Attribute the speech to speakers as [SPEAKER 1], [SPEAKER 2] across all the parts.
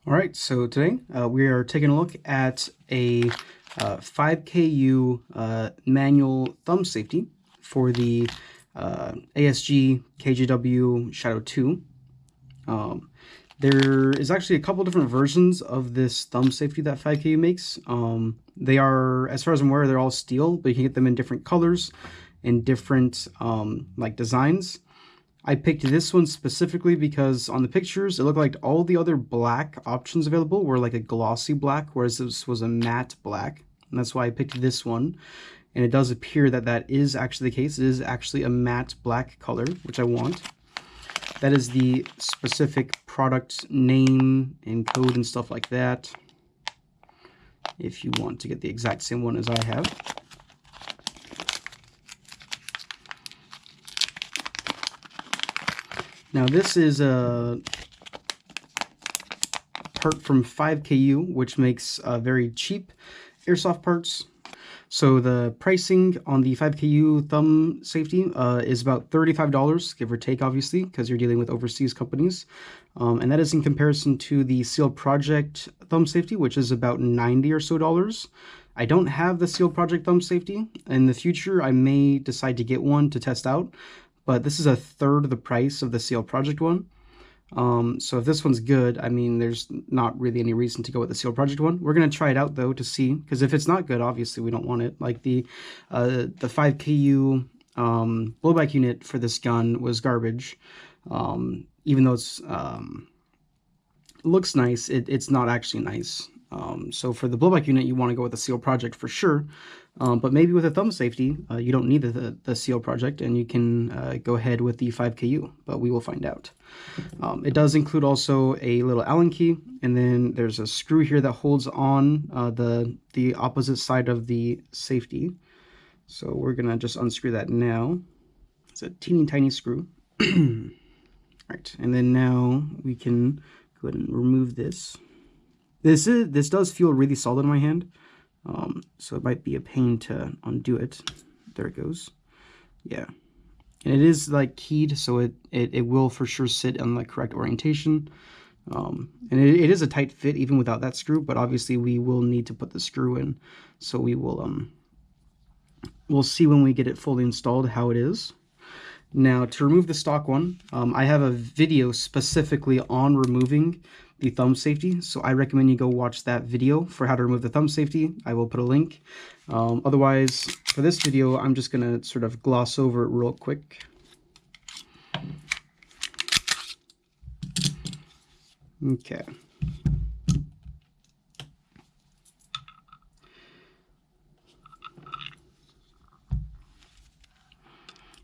[SPEAKER 1] All right, so today we are taking a look at a 5KU manual thumb safety for the ASG KJW SHADOW2. There is actually a couple different versions of this thumb safety that 5KU makes. They are, as far as I'm aware, they're all steel, but you can get them in different colors and different like designs. I picked this one specifically because on the pictures, it looked like all the other black options available were like a glossy black, whereas this was a matte black. And that's why I picked this one. And it does appear that that is actually the case. It is actually a matte black color, which I want. That is the specific product name and code and stuff like that, if you want to get the exact same one as I have. Now this is a part from 5KU, which makes very cheap airsoft parts. So the pricing on the 5KU thumb safety is about $35, give or take, obviously, because you're dealing with overseas companies. And that is in comparison to the Seal Project thumb safety, which is about $90 or so. I don't have the Seal Project thumb safety. In the future, I may decide to get one to test out, but this is a third of the price of the Seal Project one. So if this one's good, I mean, there's not really any reason to go with the Seal Project one. We're going to try it out, though, to see, because if it's not good, obviously we don't want it. Like the 5KU blowback unit for this gun was garbage. Even though it's looks nice, it's not actually nice. So for the blowback unit, you want to go with the Seal Project for sure. But maybe with a thumb safety, you don't need the Seal Project, and you can go ahead with the 5KU, but we will find out. It does include also a little Allen key, and then there's a screw here that holds on the opposite side of the safety. So we're going to just unscrew that now. It's a teeny tiny screw. Right, and then now we can go ahead and remove this. This does feel really solid in my hand, so it might be a pain to undo it. There it goes. Yeah, and it is like keyed, so it will for sure sit in the correct orientation. And it is a tight fit even without that screw, but obviously we will need to put the screw in, so we will we'll see when we get it fully installed how it is. Now, to remove the stock one, I have a video specifically on removing the thumb safety, so I recommend you go watch that video for how to remove the thumb safety. I will put a link. Otherwise, for this video, I'm just going to sort of gloss over it real quick. Okay.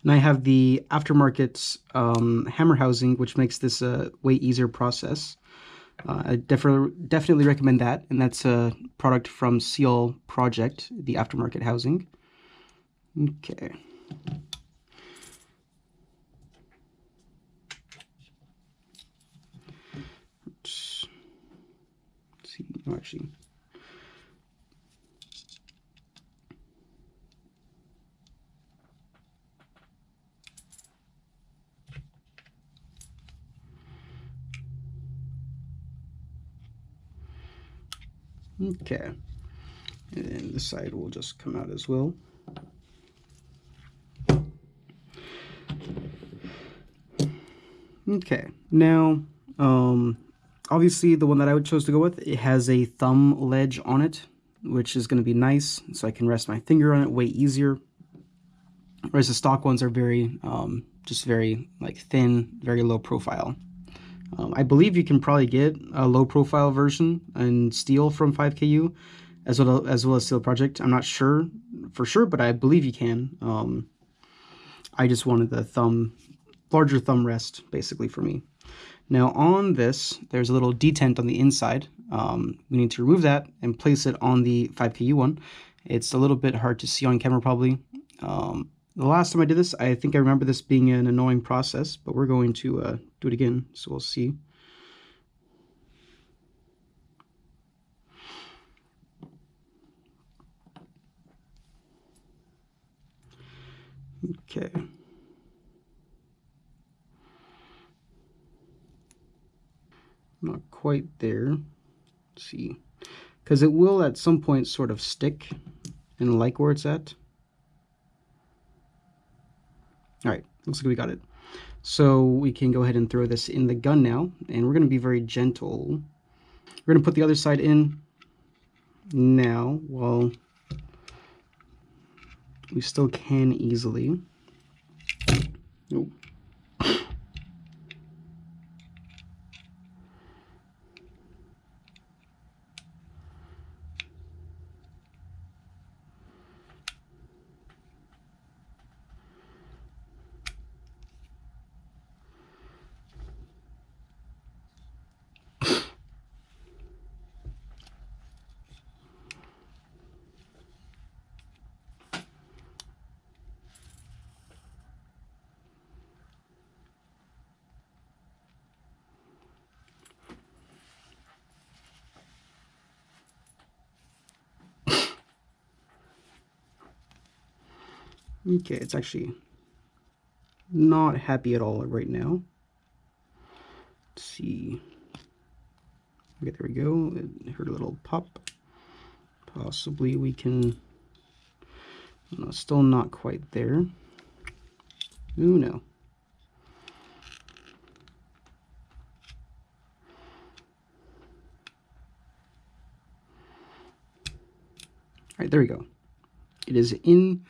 [SPEAKER 1] And I have the aftermarket hammer housing, which makes this a way easier process. I definitely recommend that, and that's a product from Seal Project, the aftermarket housing. Okay. Let's see. Oh, actually. Okay, and then this side will just come out as well. Okay, now obviously the one that I would chose to go with, it has a thumb ledge on it, which is going to be nice, so I can rest my finger on it way easier. Whereas the stock ones are very just very like thin, very low profile. I believe you can probably get a low profile version in steel from 5KU as well as Seal Project. I'm not sure for sure, but I believe you can. I just wanted the larger thumb rest basically for me. Now on this, there's a little detent on the inside. We need to remove that and place it on the 5KU one. It's a little bit hard to see on camera probably. The last time I did this, I think I remember this being an annoying process, but we're going to do it again, so we'll see. Okay. Not quite there. Let's see. Because it will at some point sort of stick and like where it's at. All right, looks like we got it. So we can go ahead and throw this in the gun now, and we're going to be very gentle. We're going to put the other side in now while we still can easily. Nope. Okay, it's actually not happy at all right now. Let's see. Okay, there we go. It heard a little pop. Possibly we can... No, still not quite there. Ooh, no. All right, there we go. It is in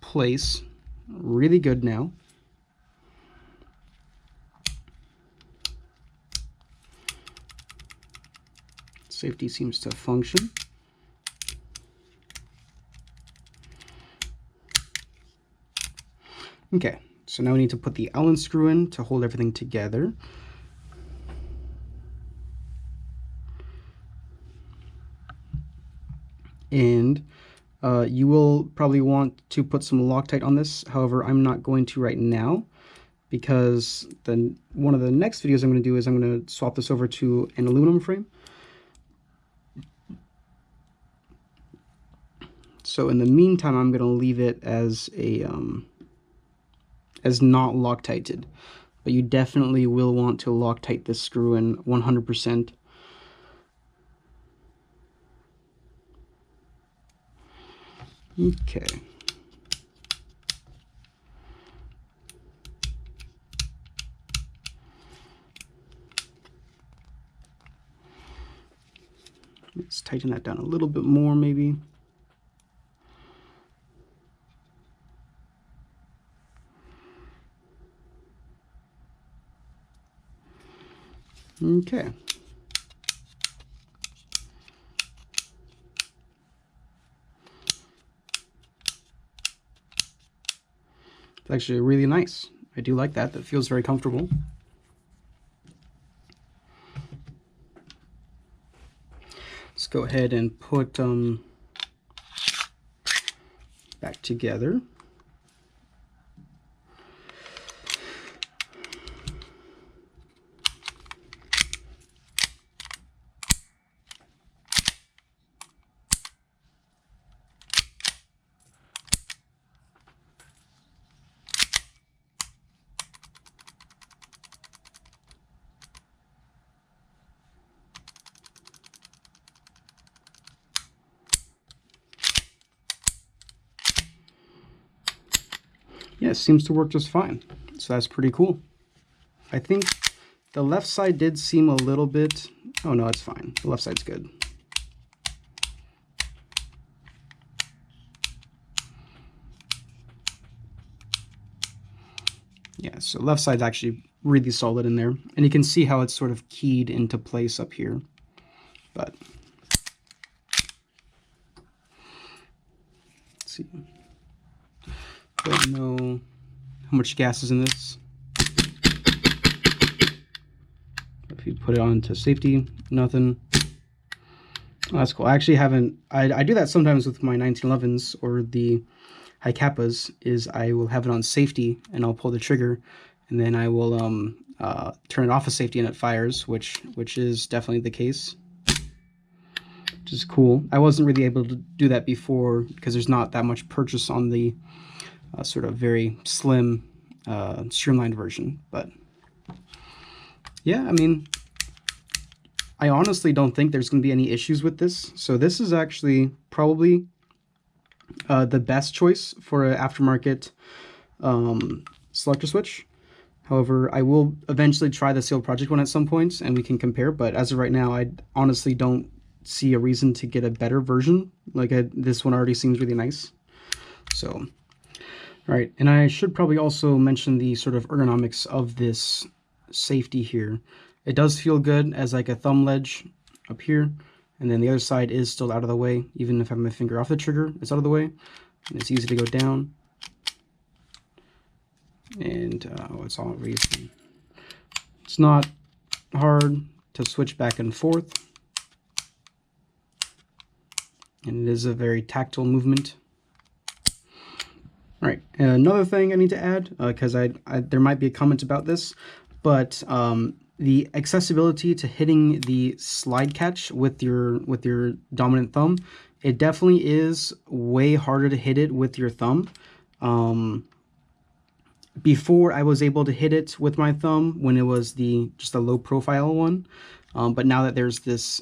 [SPEAKER 1] place. Really good now. Safety seems to function. Okay, so now we need to put the Allen screw in to hold everything together. And you will probably want to put some Loctite on this. However, I'm not going to right now, because then one of the next videos I'm going to do is I'm going to swap this over to an aluminum frame. So in the meantime, I'm going to leave it as a as not Loctited, but you definitely will want to Loctite this screw in 100%. Okay. Let's tighten that down a little bit more, maybe. Okay. It's actually really nice. I do like that. That feels very comfortable. Let's go ahead and put back together. Yeah, it seems to work just fine. So that's pretty cool. I think the left side did seem a little bit... Oh no, it's fine. The left side's good. Yeah, so left side's actually really solid in there. And you can see how it's sort of keyed into place up here. But let's see. Don't know how much gas is in this. If you put it on to safety, nothing. Oh, that's cool. I actually haven't... I do that sometimes with my 1911s or the hi-capas, is I will have it on safety and I'll pull the trigger and then I will turn it off of safety and it fires, which is definitely the case, which is cool. I wasn't really able to do that before because there's not that much purchase on the sort of very slim streamlined version. But yeah, I mean, I honestly don't think there's going to be any issues with this. So this is actually probably the best choice for an aftermarket selector switch. However, I will eventually try the sealed project one at some point and we can compare, but as of right now, I honestly don't see a reason to get a better version. Like this one already seems really nice. So, all right, and I should probably also mention the sort of ergonomics of this safety here. It does feel good as like a thumb ledge up here, and then the other side is still out of the way. Even if I have my finger off the trigger, it's out of the way, and it's easy to go down. And it's all easy. It's not hard to switch back and forth, and it is a very tactile movement. All right, another thing I need to add, because there might be a comment about this, but the accessibility to hitting the slide catch with your dominant thumb, it definitely is way harder to hit it with your thumb. Before I was able to hit it with my thumb when it was just a low profile one, but now that there's this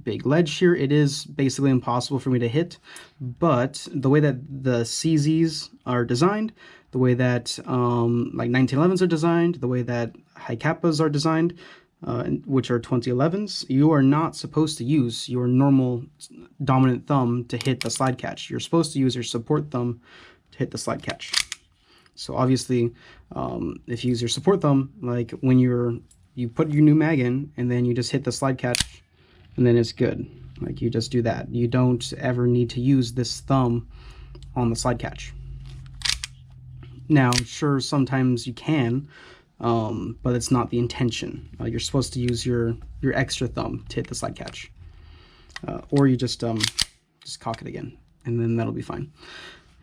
[SPEAKER 1] big ledge here, it is basically impossible for me to hit. But the way that the CZs are designed, the way that like 1911s are designed, the way that hi-capas are designed, which are 2011s, you are not supposed to use your normal dominant thumb to hit the slide catch. You're supposed to use your support thumb to hit the slide catch. So obviously, if you use your support thumb, like when you put your new mag in and then you just hit the slide catch and then it's good. Like you just do that. You don't ever need to use this thumb on the slide catch. Now, sure, sometimes you can, but it's not the intention. You're supposed to use your extra thumb to hit the slide catch. Or you just cock it again and then that'll be fine.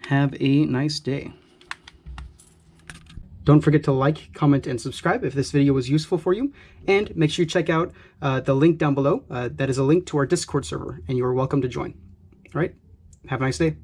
[SPEAKER 1] Have a nice day. Don't forget to like, comment, and subscribe if this video was useful for you. And make sure you check out the link down below. That is a link to our Discord server, and you are welcome to join. All right, have a nice day.